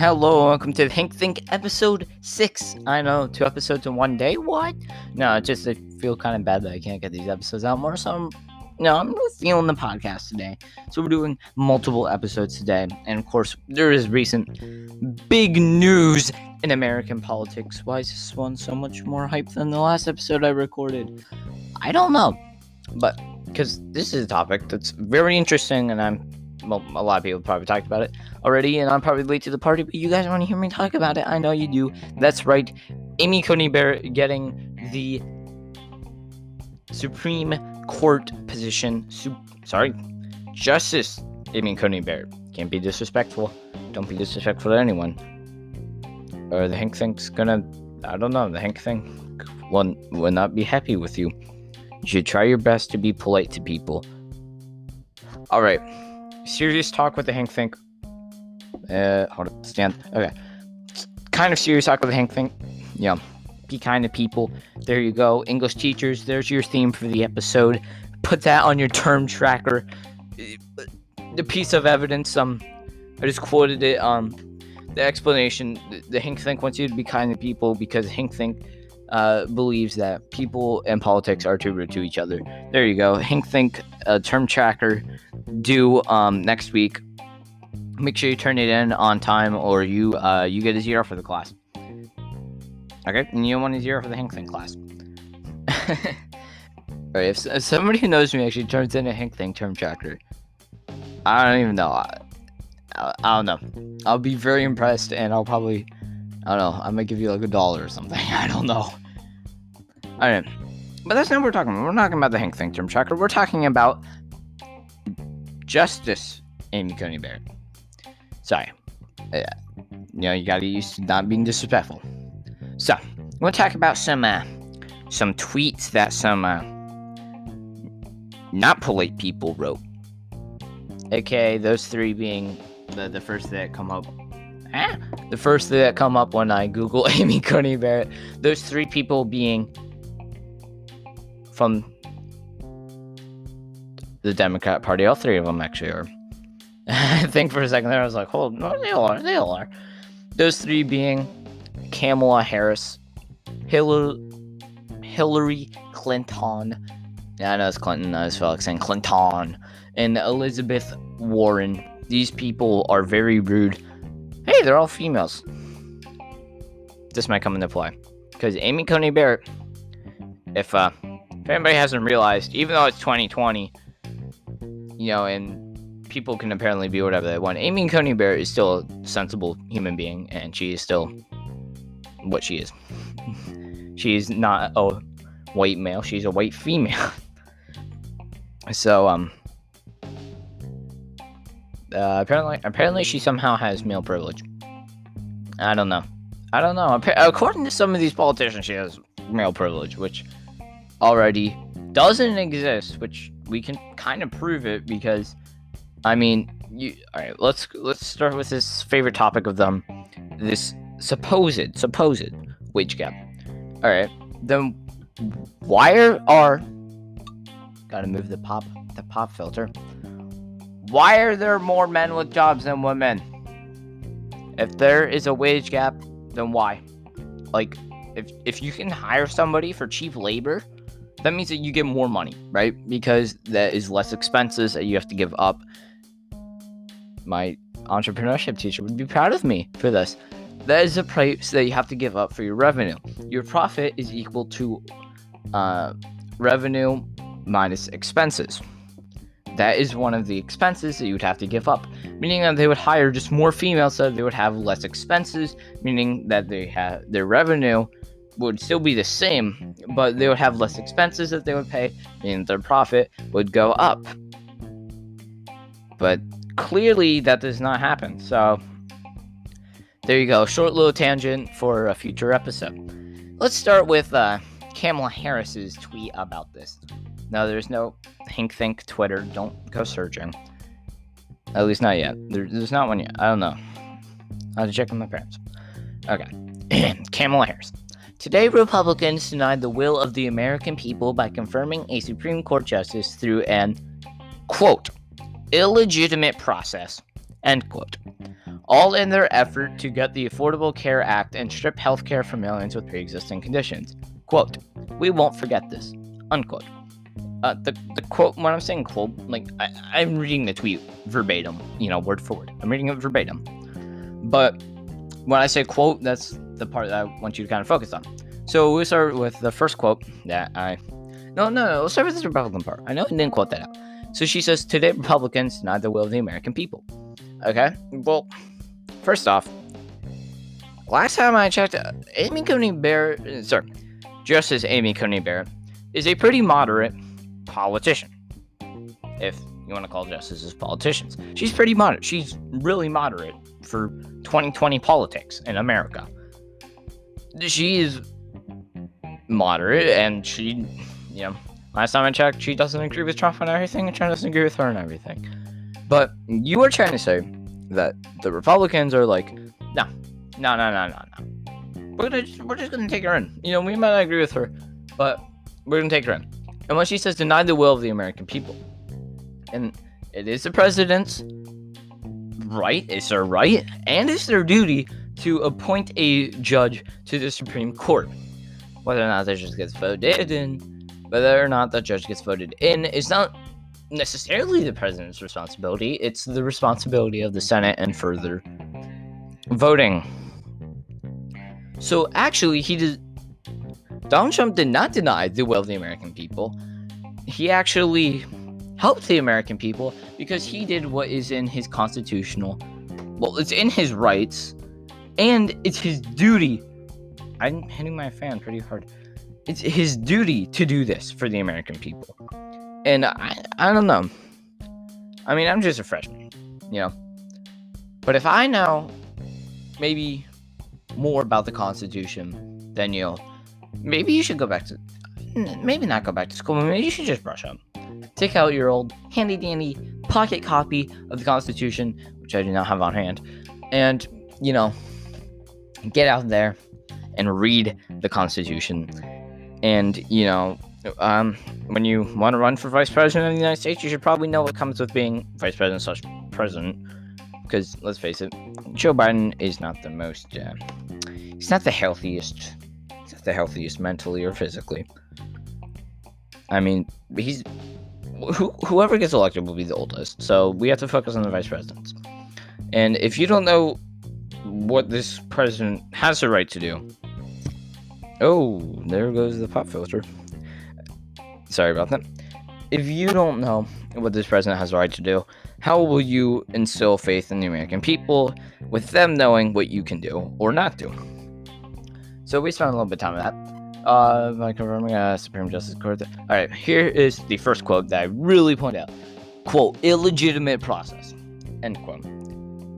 Hello, welcome to Hink Think Episode 6. I know, 2 episodes in one day? What? No, just I feel kind of bad that I can't get these episodes out more, so I'm really feeling the podcast today. So we're doing multiple episodes today, and of course, there is recent big news in American politics. Why is this one so much more hype than the last episode I recorded? I don't know, but because this is a topic that's very interesting, and a lot of people probably talked about it already, and I'm probably late to the party, but you guys want to hear me talk about it? I know you do. That's right. Amy Coney Barrett getting the Supreme Court position. Justice Amy Coney Barrett. Can't be disrespectful. Don't be disrespectful to anyone. Or the Hink Think's gonna, I don't know, the Hink Think will not be happy with you. You should try your best to be polite to people. Alright. Serious talk with the Hink Think. Hold on, stand. Okay. Kind of serious talk with the Hink Think. Yeah. Be kind to people. There you go. English teachers, there's your theme for the episode. Put that on your term tracker. The piece of evidence, I just quoted it, the explanation. The Hink Think wants you to be kind to people because Hink Think believes that people and politics are too rude to each other. There you go. Hink Think term tracker due next week. Make sure you turn it in on time, or you get a 0 for the class. Okay, and you don't want a 0 for the Hink Think class. Alright, if somebody who knows me actually turns in a Hink Think term tracker, I don't even know. I don't know. I'll be very impressed, and I'll probably, I don't know, I might give you like $1 or something. I don't know. Alright, but that's not what we're talking about. We're not talking about the Hink Think term tracker. We're talking about Justice Amy Coney Barrett. Sorry. You gotta get used to not being disrespectful. So, we'll talk about some tweets that some not polite people wrote. Okay, those three being the first that come up. The first that come up when I Google Amy Coney Barrett. Those three people being from the Democrat Party. All three of them actually are. I think for a second there I was like, hold on, they all are. Those three being Kamala Harris, Hillary Clinton, I know it's Clinton, I just felt like saying Clinton, and Elizabeth Warren. These people are very rude. Hey, they're all females. This might come into play, because Amy Coney Barrett, if anybody hasn't realized, even though it's 2020, and people can apparently be whatever they want, Amy Coney Barrett is still a sensible human being, and she is still what she is. She's not a white male, she's a white female. So, apparently she somehow has male privilege. I don't know. According to some of these politicians, she has male privilege, which already doesn't exist, which we can kind of prove it because, alright, let's start with this favorite topic of them, this supposed wage gap. Alright, then why are gotta move the pop filter. Why are there more men with jobs than women? If there is a wage gap, then why? Like, if you can hire somebody for cheap labor, that means that you get more money, right? Because that is less expenses that you have to give up. My entrepreneurship teacher would be proud of me for this. That is the price that you have to give up for your revenue. Your profit is equal to revenue minus expenses. That is one of the expenses that you would have to give up, meaning that they would hire just more females so they would have less expenses, meaning that their revenue would still be the same, but they would have less expenses that they would pay, meaning their profit would go up. But clearly that does not happen. So there you go. Short little tangent for a future episode. Let's start with Kamala Harris's tweet about this. No, there's no Hink Think Twitter. Don't go searching. At least not yet. There's not one yet. I don't know. I have to check with my parents. Okay. Kamala Harris. Today, Republicans denied the will of the American people by confirming a Supreme Court justice through an, quote, illegitimate process, end quote. all in their effort to get the Affordable Care Act and strip health care from aliens with pre-existing conditions. Quote, we won't forget this, unquote. The quote, when I'm saying quote, like, I'm reading the tweet verbatim, word for word. I'm reading it verbatim. But when I say quote, that's the part that I want you to kind of focus on. So we'll start with the first quote that No, let's start with the Republican part. I know I didn't quote that out. So she says, today Republicans deny the will of the American people. Okay, well, first off, last time I checked, Justice Amy Coney Barrett is a pretty moderate politician, if you want to call justices politicians. She's pretty moderate. She's really moderate for 2020 politics in America. She is moderate, and she, last time I checked, she doesn't agree with Trump on everything, and Trump doesn't agree with her on everything. But you are trying to say that the Republicans are like, no. We're just gonna take her in. We might not agree with her, but we're gonna take her in. And when she says deny the will of the American people, and it is the president's right, it's their right, and it's their duty to appoint a judge to the Supreme Court. Whether or not that judge gets voted in, is not necessarily the president's responsibility. It's the responsibility of the Senate and further voting. So actually, Donald Trump did not deny the will of the American people. He actually helped the American people because he did what is in his it's in his rights, and it's his duty. I'm hitting my fan pretty hard. It's his duty to do this for the American people. And I don't know. I mean, I'm just a freshman, But if I know maybe more about the Constitution than you, maybe you should maybe not go back to school, but maybe you should just brush up. Take out your old handy-dandy pocket copy of the Constitution, which I do not have on hand, and, get out there and read the Constitution. And, when you want to run for vice president of the United States, you should probably know what comes with being vice president/president. Because, let's face it, Joe Biden is not the most, he's not the healthiest. He's not the healthiest mentally or physically. I mean, whoever gets elected will be the oldest. So we have to focus on the vice presidents. And if you don't know what this president has the right to do, oh, there goes the pop filter. Sorry about that. If you don't know what this president has the right to do, how will you instill faith in the American people with them knowing what you can do or not do? So we spent a little bit of time on that. By confirming Supreme Justice Court. Alright, here is the first quote that I really point out. Quote, illegitimate process. End quote.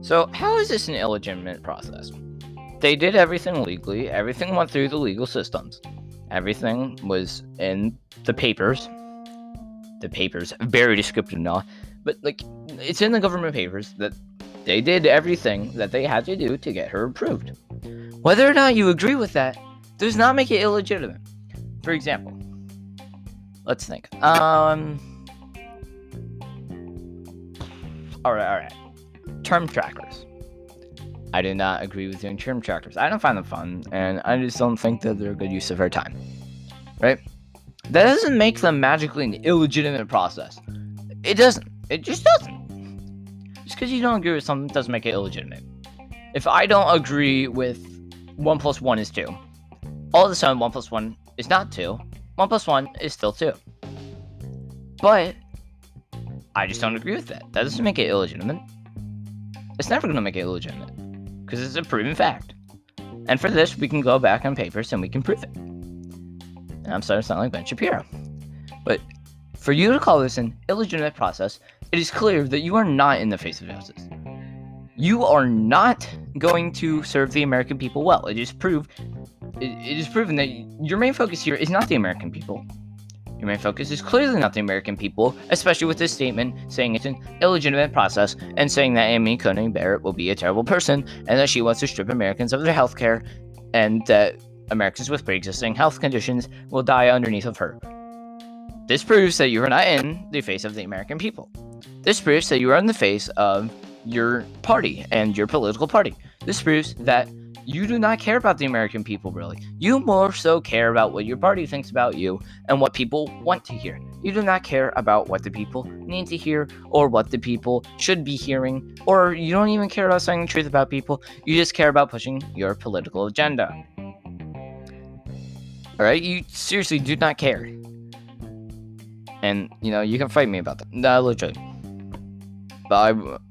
So how is this an illegitimate process? They did everything legally. Everything went through the legal systems. Everything was in the papers. The papers, very descriptive now. But, it's in the government papers that they did everything that they had to do to get her approved. Whether or not you agree with that does not make it illegitimate. For example, let's think. Alright. Term trackers. I do not agree with doing term trackers. I don't find them fun, and I just don't think that they're a good use of our time. Right? That doesn't make them magically an illegitimate process. It doesn't. It just doesn't. Just because you don't agree with something doesn't make it illegitimate. If I don't agree with 1 plus 1 is 2, all of a sudden 1 plus 1 is not 2. 1 plus 1 is still 2. But I just don't agree with that. That doesn't make it illegitimate. It's never going to make it illegitimate. Because it's a proven fact. And for this, we can go back on papers and we can prove it. And I'm starting to sound like Ben Shapiro. But for you to call this an illegitimate process, it is clear that you are not in the face of justice. You are not going to serve the American people well. It is proven that your main focus here is not the American people. Your main focus is clearly not the American people, especially with this statement saying it's an illegitimate process and saying that Amy Coney Barrett will be a terrible person and that she wants to strip Americans of their health care and that Americans with pre-existing health conditions will die underneath of her. This proves that you are not in the face of the American people. This proves that you are in the face of your party and your political party. This proves that you do not care about the American people, really. You more so care about what your party thinks about you and what people want to hear. You do not care about what the people need to hear or what the people should be hearing, or you don't even care about saying the truth about people. You just care about pushing your political agenda. Alright? You seriously do not care. And, you can fight me about that. No, literally. But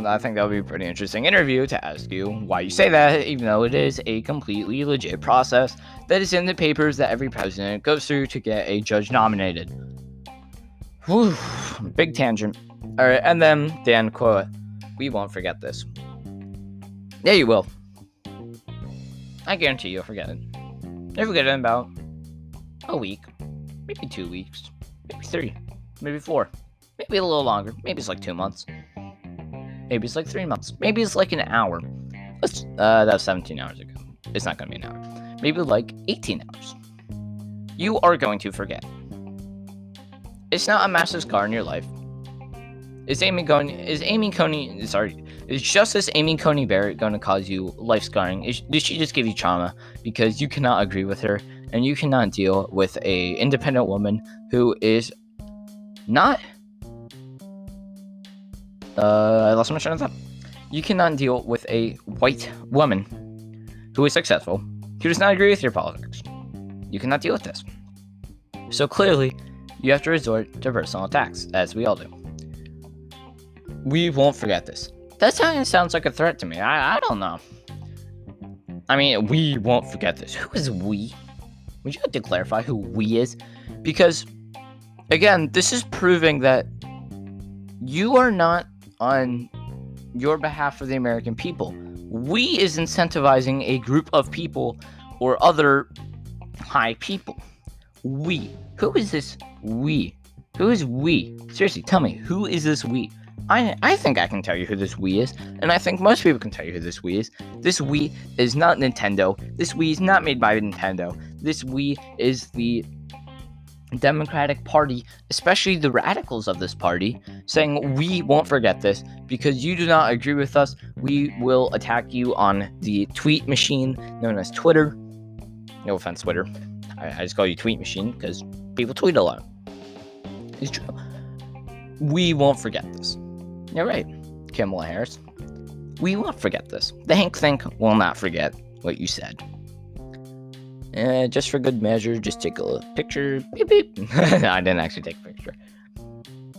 I think that would be a pretty interesting interview to ask you why you say that, even though it is a completely legit process that is in the papers that every president goes through to get a judge nominated. Whew, big tangent. Alright, and then the end quote, "We won't forget this." Yeah, you will. I guarantee you'll forget it. You'll forget it in about a week, maybe 2 weeks, maybe 3, maybe 4, maybe a little longer, maybe it's like 2 months. Maybe it's like 3 months. Maybe it's like an hour. That was 17 hours ago. It's not going to be an hour. Maybe like 18 hours. You are going to forget. It's not a massive scar in your life. Is Justice Amy Coney Barrett going to cause you life scarring? Did she just give you trauma because you cannot agree with her and you cannot deal with a independent woman who is not... I lost my train of thought. You cannot deal with a white woman who is successful, who does not agree with your politics. You cannot deal with this. So clearly, you have to resort to personal attacks, as we all do. We won't forget this. That sounds like a threat to me. I don't know. I mean, we won't forget this. Who is we? Would you have to clarify who we is? Because, again, this is proving that you are not on your behalf for the American people. We is incentivizing a group of people or other high people. We. Who is this we? Who is we? Seriously, tell me, who is this we? I think I can tell you who this we is, and I think most people can tell you who this we is. This we is not Nintendo. This we is not made by Nintendo. This we is the Democratic Party, especially the radicals of this party, saying we won't forget this because you do not agree with us. We will attack you on the tweet machine known as Twitter. No offense, Twitter. I just call you tweet machine because people tweet a lot. It's true. We won't forget this. You're right, Kamala Harris. We won't forget this. The Hink Think will not forget what you said. Just for good measure, just take a picture. Beep, beep. I didn't actually take a picture.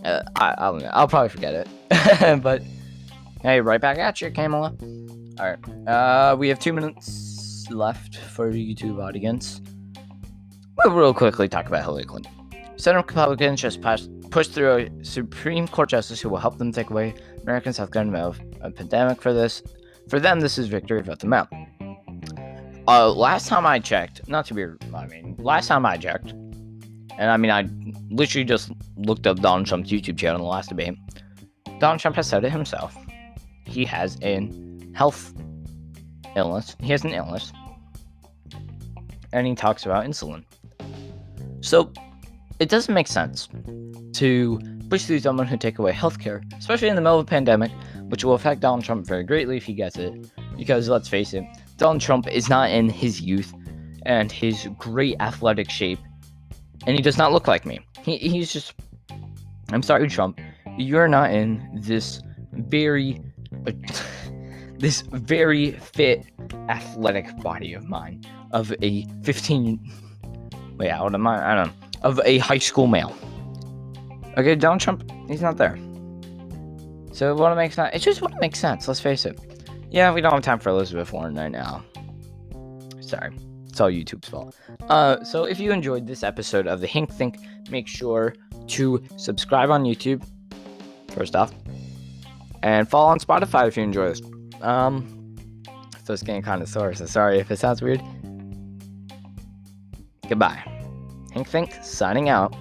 I'll probably forget it. But hey, right back at you, Kamala. Alright. We have 2 minutes left for the YouTube audience. We'll real quickly talk about Hillary Clinton. Senate Republicans just pushed through a Supreme Court justice who will help them take away Americans' health care in the middle of a pandemic. For them, this is victory. Vote them out. Last time I checked, last time I checked, and I literally just looked up Donald Trump's YouTube channel in the last debate. Donald Trump has said it himself. He has an illness. He has an illness. And he talks about insulin. So, it doesn't make sense to push through someone who take away healthcare, especially in the middle of a pandemic, which will affect Donald Trump very greatly if he gets it. Because, let's face it, Donald Trump is not in his youth and his great athletic shape, and he does not look like me. He's just... I'm sorry, Trump. You're not in this very fit, athletic body of mine. Of a 15... Wait, what am I? I don't know. Of a high school male. Okay, Donald Trump, he's not there. So it just wouldn't make sense, let's face it. Yeah, we don't have time for Elizabeth Warren right now. Sorry, it's all YouTube's fault. So if you enjoyed this episode of the Hink Think, make sure to subscribe on YouTube, first off, and follow on Spotify if you enjoy this. So it's getting kind of sore, so sorry if it sounds weird. Goodbye. Hink Think, signing out.